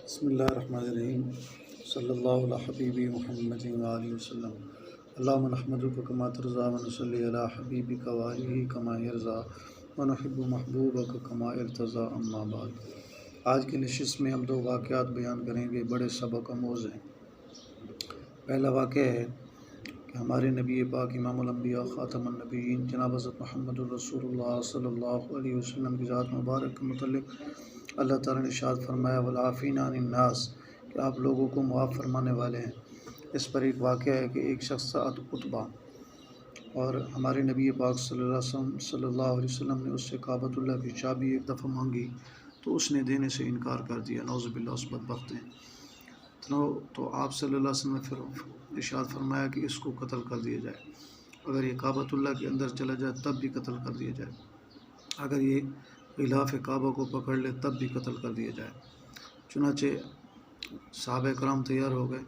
بسم اللہ الرحمن الرحیم صلی اللہ علیہ حبیبی محمد وآلہ وسلم اللہم نحمدک کما ترضی ونصلی علی حبیبک وآلہ کما یرضی ونحب محبوبک کما ارتضی اما بعد۔ آج کی نشست میں ہم دو واقعات بیان کریں گے، بڑے سبق آموز ہیں۔ پہلا واقعہ ہے کہ ہمارے نبی پاک امام الانبیاء خاتم النبیین جناب حضرت محمد الرسول اللہ صلی اللہ علیہ وسلم کی ذات مبارک کے متعلق اللہ تعالیٰ نے ارشاد فرمایا والعافین عن الناس، کہ آپ لوگوں کو معاف فرمانے والے ہیں۔ اس پر ایک واقعہ ہے کہ ایک شخص تھا عتبہ، اور ہمارے نبی پاک صلی اللہ علیہ وسلم نے اس سے کعبۃ اللہ کی چابی ایک دفعہ مانگی تو اس نے دینے سے انکار کر دیا، نعوذ باللہ، اس بدبخت نے۔ تو آپ صلی اللہ علیہ وسلم نے پھر ارشاد فرمایا کہ اس کو قتل کر دیا جائے، اگر یہ کعبۃ اللہ کے اندر چلا جائے تب بھی قتل کر دیا جائے، اگر یہ غلاف کعبہ کو پکڑ لے تب بھی قتل کر دیا جائے۔ چنانچہ صحابہ کرام تیار ہو گئے،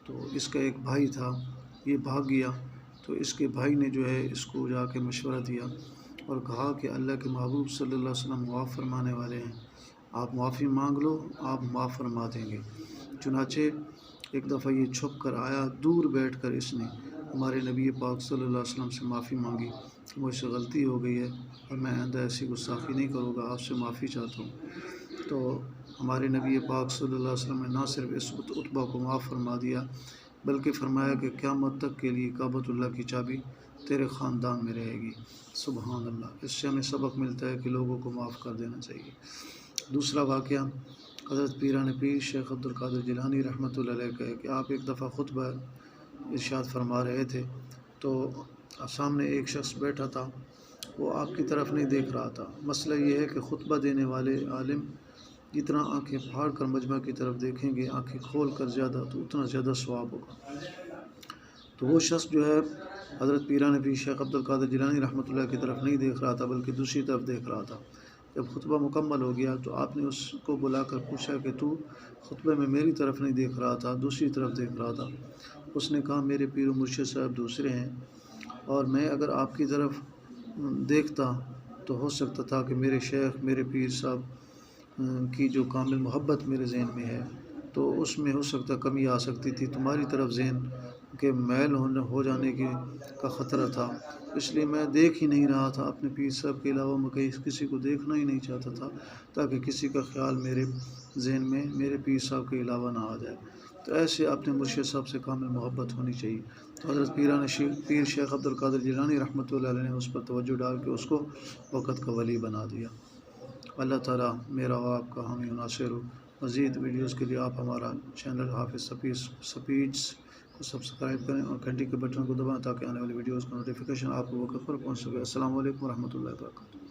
تو اس کا ایک بھائی تھا، یہ بھاگ گیا، تو اس کے بھائی نے جو ہے اس کو جا کے مشورہ دیا اور کہا کہ اللہ کے محبوب صلی اللہ علیہ وسلم معاف فرمانے والے ہیں، آپ معافی مانگ لو، آپ معاف فرما دیں گے۔ چنانچہ ایک دفعہ یہ چھپ کر آیا، دور بیٹھ کر اس نے ہمارے نبی پاک صلی اللہ علیہ وسلم سے معافی مانگی کہ مجھ سے غلطی ہو گئی ہے اور میں آئندہ ایسی گستاخی نہیں کروں گا، آپ سے معافی چاہتا ہوں۔ تو ہمارے نبی پاک صلی اللہ علیہ وسلم نے نہ صرف اس عتبہ کو معاف فرما دیا بلکہ فرمایا کہ قیامت تک کے لیے کعبۃ اللہ کی چابی تیرے خاندان میں رہے گی۔ سبحان اللہ۔ اس سے ہمیں سبق ملتا ہے کہ لوگوں کو معاف کر دینا چاہیے۔ دوسرا واقعہ حضرت پیران پیر شیخ عبدالقادر جیلانی رحمۃ اللہ علیہ کا ہے کہ آپ ایک دفعہ خطبہ ارشاد فرما رہے تھے تو سامنے ایک شخص بیٹھا تھا، وہ آپ کی طرف نہیں دیکھ رہا تھا۔ مسئلہ یہ ہے کہ خطبہ دینے والے عالم جتنا آنکھیں پھاڑ کر مجمع کی طرف دیکھیں گے، آنکھیں کھول کر زیادہ، تو اتنا زیادہ ثواب ہوگا۔ تو وہ شخص جو ہے حضرت پیران پیر شیخ عبدالقادر جیلانی رحمۃ اللہ کی طرف نہیں دیکھ رہا تھا بلکہ دوسری طرف دیکھ رہا تھا۔ جب خطبہ مکمل ہو گیا تو آپ نے اس کو بلا کر پوچھا کہ تو خطبے میں میری طرف نہیں دیکھ رہا تھا، دوسری طرف دیکھ رہا تھا؟ اس نے کہا میرے پیر و مرشد صاحب دوسرے ہیں، اور میں اگر آپ کی طرف دیکھتا تو ہو سکتا تھا کہ میرے شیخ، میرے پیر صاحب کی جو کامل محبت میرے ذہن میں ہے تو اس میں ہو سکتا کمی آ سکتی تھی، تمہاری طرف ذہن کے میل ہو جانے کا خطرہ تھا، اس لیے میں دیکھ ہی نہیں رہا تھا، اپنے پیر صاحب کے علاوہ میں کسی کو دیکھنا ہی نہیں چاہتا تھا تاکہ کسی کا خیال میرے ذہن میں میرے پیر صاحب کے علاوہ نہ آ جائے۔ تو ایسے اپنے مرشد صاحب سے کامل محبت ہونی چاہیے۔ تو حضرت پیر شیخ عبدالقادر جیلانی رحمۃ اللہ علیہ نے اس پر توجہ ڈال کے اس کو وقت کا ولی بنا دیا۔ اللہ تعالیٰ میرا و آپ کا حامی و ناصر ہو۔ مزید ویڈیوز کے لیے آپ ہمارا چینل حافظ سپیڈس کو سبسکرائب کریں اور گھنٹی کے بٹن کو دبائیں تاکہ آنے والی ویڈیوز کا نوٹیفیکیشن آپ کو وقت پر پہنچ سکے۔ السلام علیکم ورحمۃ اللہ وبرکاتہ۔